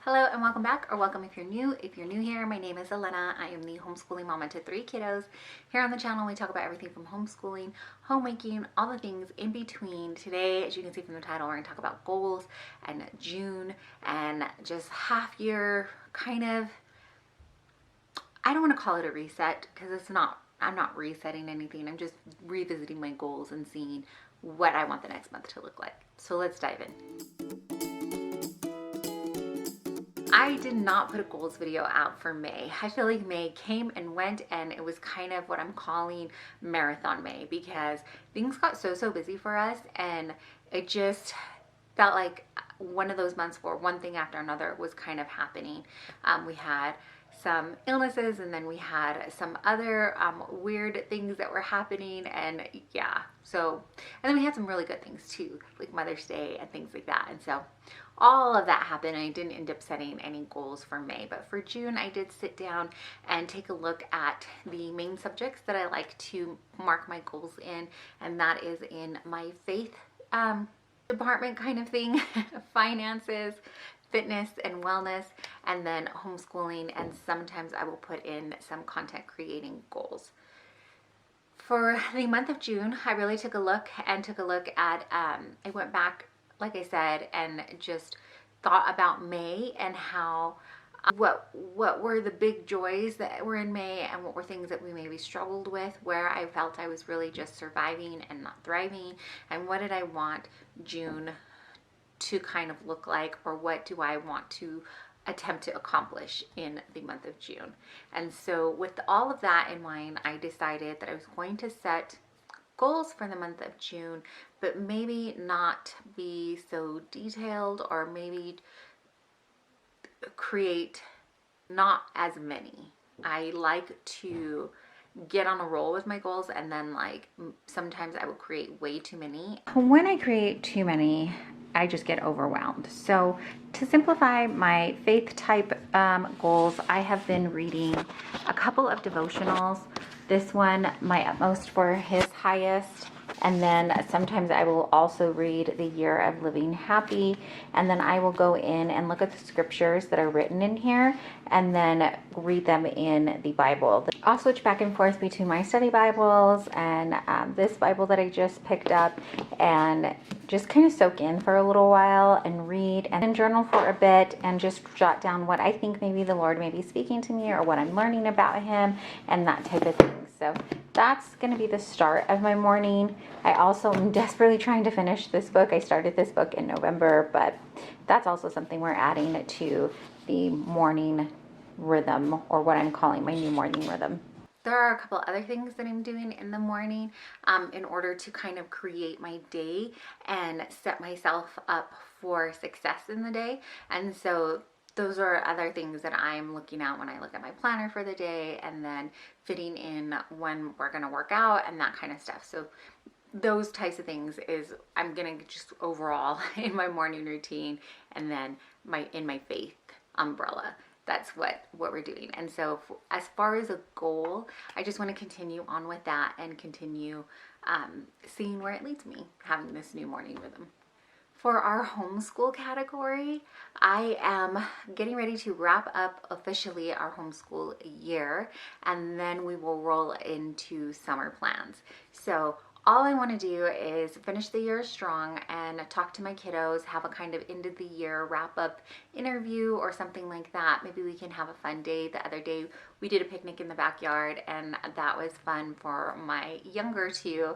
Hello and welcome back, or welcome if you're new. If you're new here, my name is Elena. I am the homeschooling mama to 3 kiddos. Here on the channel, we talk about everything from homeschooling, homemaking, all the things in between. Today, as you can see from the title, we're going to talk about goals and June and just half year kind of, I don't want to call it a reset because it's not, I'm not resetting anything. I'm just revisiting my goals and seeing what I want the next month to look like. So let's dive in. I did not put a goals video out for May. I feel like May came and went, and it was kind of what I'm calling marathon May because things got so busy for us, and it just felt like one of those months where one thing after another was kind of happening. We had some illnesses, and then we had some other weird things that were happening, and yeah, so, and then we had some really good things too, like Mother's Day and things like that. And so all of that happened. I didn't end up setting any goals for May, but for June I did sit down and take a look at the main subjects that I like to mark my goals in, and that is in my faith department kind of thing, finances, fitness and wellness, and then homeschooling, and sometimes I will put in some content creating goals. For the month of June, I really took a look at, I went back, like I said, and just thought about May and how, what were the big joys that were in May, and what were things that we maybe struggled with, where I felt I was really just surviving and not thriving, and what did I want June to kind of look like, or what do I want to attempt to accomplish in the month of June. And so with all of that in mind, I decided that I was going to set goals for the month of June, but maybe not be so detailed, or maybe create not as many. I like to get on a roll with my goals, and then like sometimes I will create way too many. When I create too many, I just get overwhelmed. So to simplify my faith type goals, I have been reading a couple of devotionals. This one, My Utmost for His Highest. And then sometimes I will also read The Year of Living Happy. And then I will go in and look at the scriptures that are written in here and then read them in the Bible. I'll switch back and forth between my study Bibles and this Bible that I just picked up, and just kind of soak in for a little while and read and then journal for a bit and just jot down what I think maybe the Lord may be speaking to me, or what I'm learning about Him, and that type of thing. So that's going to be the start of my morning. I also am desperately trying to finish this book. I started this book in November, but that's also something we're adding to the morning rhythm, or what I'm calling my new morning rhythm. There are a couple other things that I'm doing in the morning in order to kind of create my day and set myself up for success in the day. And so those are other things that I'm looking at when I look at my planner for the day, and then fitting in when we're going to work out and that kind of stuff. So those types of things is I'm going to just overall in my morning routine, and then in my faith umbrella. That's what we're doing. And so as far as a goal, I just want to continue on with that and continue seeing where it leads me, having this new morning rhythm. For our homeschool category, I am getting ready to wrap up officially our homeschool year, and then we will roll into summer plans. So all I want to do is finish the year strong and talk to my kiddos, have a kind of end of the year wrap up interview or something like that. Maybe we can have a fun day. The other day we did a picnic in the backyard, and that was fun for my younger two.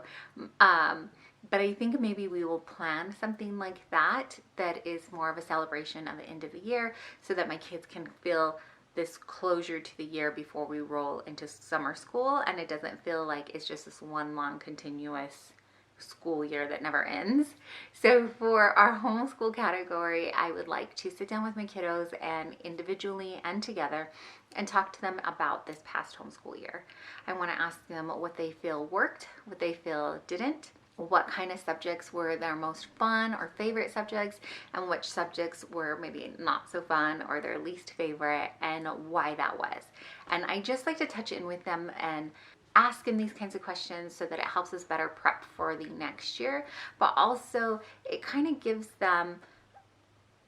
But I think maybe we will plan something like that is more of a celebration of the end of the year, so that my kids can feel this closure to the year before we roll into summer school, and it doesn't feel like it's just this one long continuous school year that never ends. So for our homeschool category, I would like to sit down with my kiddos and individually and together and talk to them about this past homeschool year. I want to ask them what they feel worked, what they feel didn't, what kind of subjects were their most fun or favorite subjects, and which subjects were maybe not so fun or their least favorite, and why that was. And I just like to touch in with them and ask them these kinds of questions so that it helps us better prep for the next year, but also it kind of gives them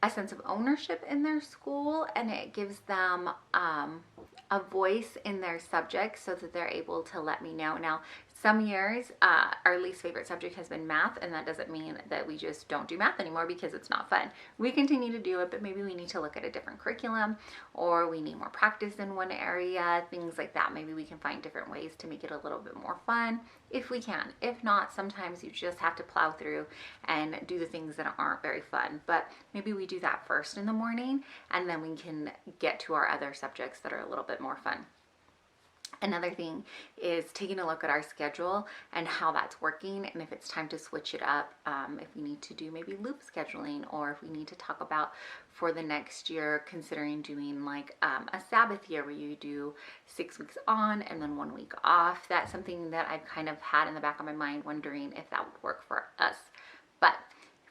a sense of ownership in their school, and it gives them a voice in their subject so that they're able to let me know. Now, some years our least favorite subject has been math, and that doesn't mean that we just don't do math anymore because it's not fun. We continue to do it, but maybe we need to look at a different curriculum, or we need more practice in one area, things like that. Maybe we can find different ways to make it a little bit more fun if we can. If not, sometimes you just have to plow through and do the things that aren't very fun. But maybe we do that first in the morning, and then we can get to our other subjects that are a little bit more fun. Another thing is taking a look at our schedule and how that's working, and if it's time to switch it up, if we need to do maybe loop scheduling, or if we need to talk about for the next year considering doing like a Sabbath year where you do 6 weeks on and then 1 week off. That's something that I've kind of had in the back of my mind, wondering if that would work for us. But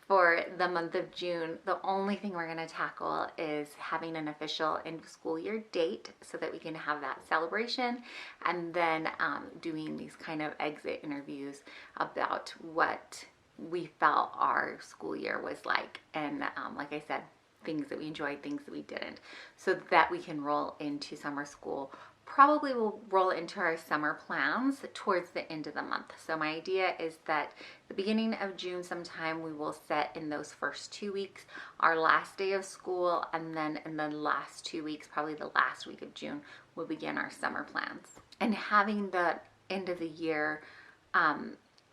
for the month of June, the only thing we're going to tackle is having an official end of school year date so that we can have that celebration, and then doing these kind of exit interviews about what we felt our school year was like, and like I said, things that we enjoyed, things that we didn't, so that we can roll into summer school. Probably will roll into our summer plans towards the end of the month. So my idea is that the beginning of June sometime we will set in those first 2 weeks our last day of school, and then in the last 2 weeks, probably the last week of June, we'll begin our summer plans. And having the end of the year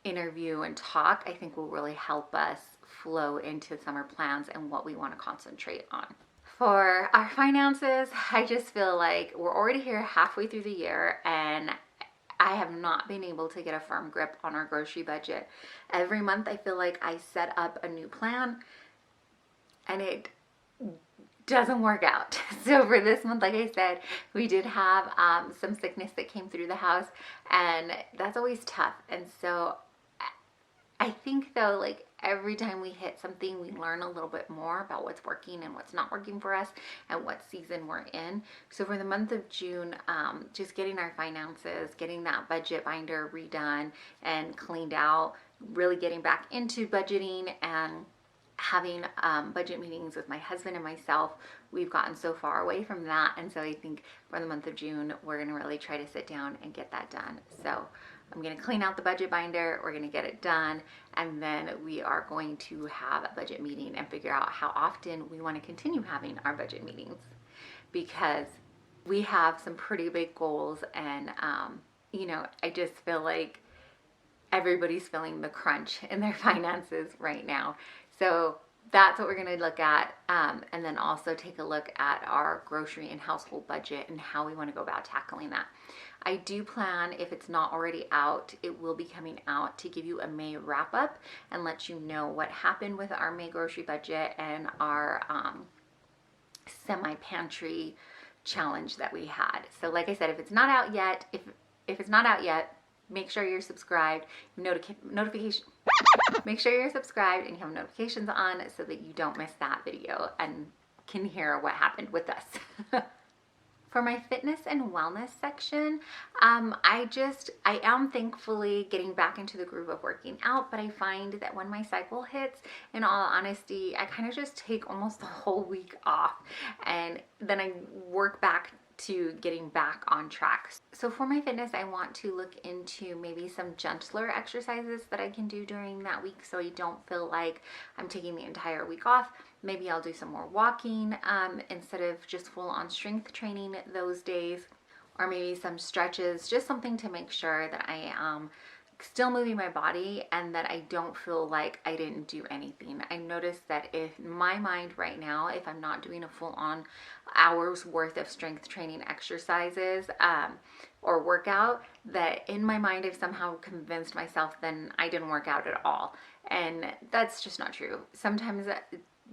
interview and talk, I think will really help us flow into summer plans and what we want to concentrate on. For our finances, I just feel like we're already here halfway through the year, and I have not been able to get a firm grip on our grocery budget. Every month I feel like I set up a new plan and it doesn't work out. So for this month, like I said, we did have some sickness that came through the house, and that's always tough. And so I think though, like every time we hit something, we learn a little bit more about what's working and what's not working for us and what season we're in. So for the month of June, just getting our finances, getting that budget binder redone and cleaned out, really getting back into budgeting and having budget meetings with my husband and myself. We've gotten so far away from that, and so I think for the month of June, we're gonna really try to sit down and get that done. So I'm going to clean out the budget binder, we're going to get it done, and then we are going to have a budget meeting and figure out how often we want to continue having our budget meetings, because we have some pretty big goals, and you know, I just feel like everybody's feeling the crunch in their finances right now. So that's what we're going to look at, and then also take a look at our grocery and household budget and how we want to go about tackling that. I do plan, if it's not already out, it will be coming out to give you a May wrap up and let you know what happened with our May grocery budget and our semi-pantry challenge that we had. So like I said, if it's not out yet, if it's not out yet, make sure you're subscribed, make sure you're subscribed and you have notifications on so that you don't miss that video and can hear what happened with us. For my fitness and wellness section, I am thankfully getting back into the groove of working out, but I find that when my cycle hits, in all honesty, I kind of just take almost the whole week off, and then I work back to getting back on track. So for my fitness, I want to look into maybe some gentler exercises that I can do during that week so I don't feel like I'm taking the entire week off. Maybe I'll do some more walking instead of just full on strength training those days, or maybe some stretches, just something to make sure that I am still moving my body and that I don't feel like I didn't do anything. I noticed that in my mind right now, if I'm not doing a full on hours worth of strength training exercises or workout, that in my mind I've somehow convinced myself then I didn't work out at all. And that's just not true. Sometimes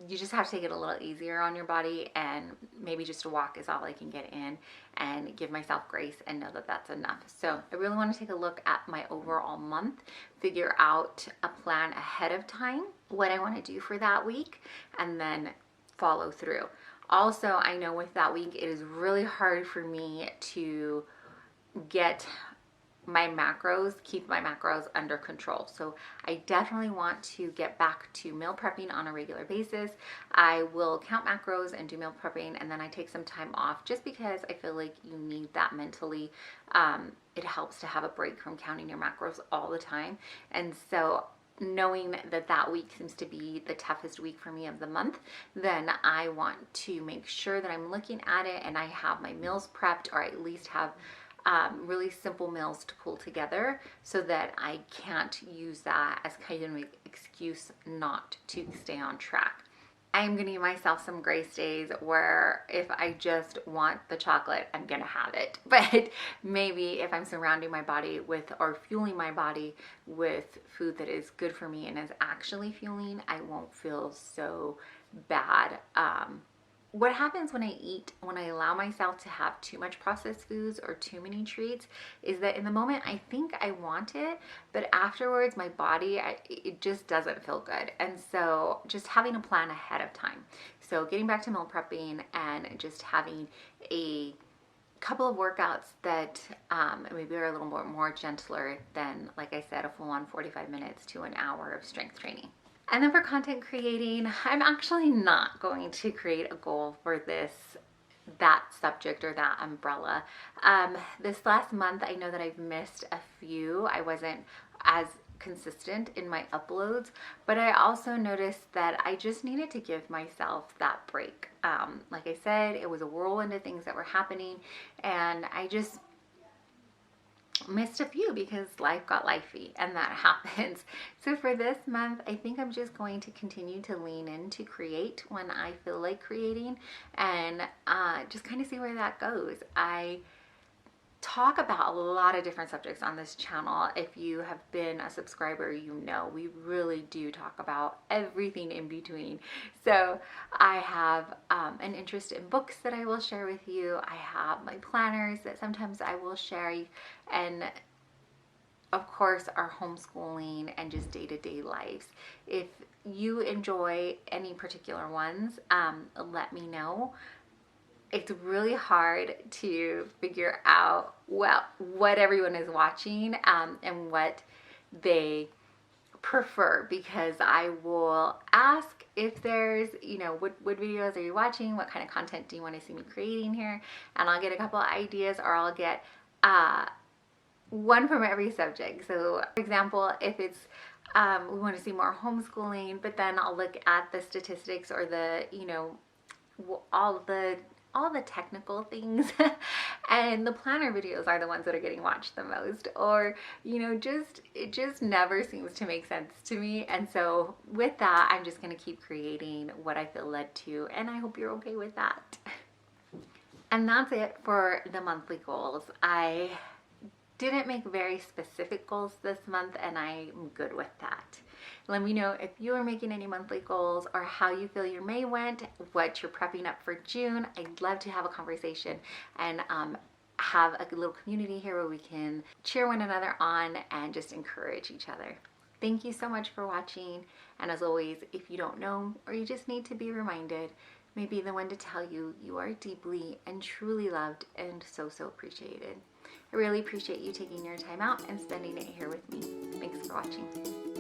you just have to take it a little easier on your body, and maybe just a walk is all I can get in, and give myself grace and know that that's enough. So I really want to take a look at my overall month, figure out a plan ahead of time, what I want to do for that week, and then follow through. Also, I know with that week, it is really hard for me to get my macros, keep my macros under control. So I definitely want to get back to meal prepping on a regular basis. I will count macros and do meal prepping, and then I take some time off just because I feel like you need that mentally. It helps to have a break from counting your macros all the time. And so knowing that that week seems to be the toughest week for me of the month, then I want to make sure that I'm looking at it and I have my meals prepped, or I at least have really simple meals to pull together, so that I can't use that as kind of an excuse not to stay on track. I'm gonna give myself some grace days where if I just want the chocolate, I'm gonna have it. But maybe if I'm surrounding my body with, or fueling my body with food that is good for me and is actually fueling, I won't feel so bad. What happens when I allow myself to have too much processed foods or too many treats, is that in the moment I think I want it, but afterwards my body, it just doesn't feel good. And so just having a plan ahead of time. So getting back to meal prepping and just having a couple of workouts that maybe are a little more gentler than, like I said, a full-on 45 minutes to an hour of strength training. And then for content creating, I'm actually not going to create a goal for that subject or that umbrella. This last month, I know that I've missed a few. I wasn't as consistent in my uploads, but I also noticed that I just needed to give myself that break. Like I said, it was a whirlwind of things that were happening, and I just missed a few because life got lifey, and that happens. So for this month, I think I'm just going to continue to lean in to create when I feel like creating, and just kind of see where that goes. I talk about a lot of different subjects on this channel. If you have been a subscriber, you know we really do talk about everything in between. So I have an interest in books that I will share with you. I have my planners that sometimes I will share, and of course our homeschooling and just day-to-day lives. If you enjoy any particular ones, let me know. It's really hard to figure out, well, what everyone is watching and what they prefer, because I will ask if there's, what videos are you watching? What kind of content do you want to see me creating here? And I'll get a couple of ideas, or I'll get one from every subject. So for example, if it's we want to see more homeschooling, but then I'll look at the statistics or the, all the technical things and the planner videos are the ones that are getting watched the most, or it just never seems to make sense to me. And so with that, I'm just going to keep creating what I feel led to, and I hope you're okay with that. And that's it for the monthly goals. I didn't make very specific goals this month, and I'm good with that. Let me know if you are making any monthly goals, or how you feel your May went, what you're prepping up for June. I'd love to have a conversation and have a little community here where we can cheer one another on and just encourage each other. Thank you so much for watching. And as always, if you don't know, or you just need to be reminded, may be the one to tell you you are deeply and truly loved and so appreciated. I really appreciate you taking your time out and spending it here with me. Thanks for watching.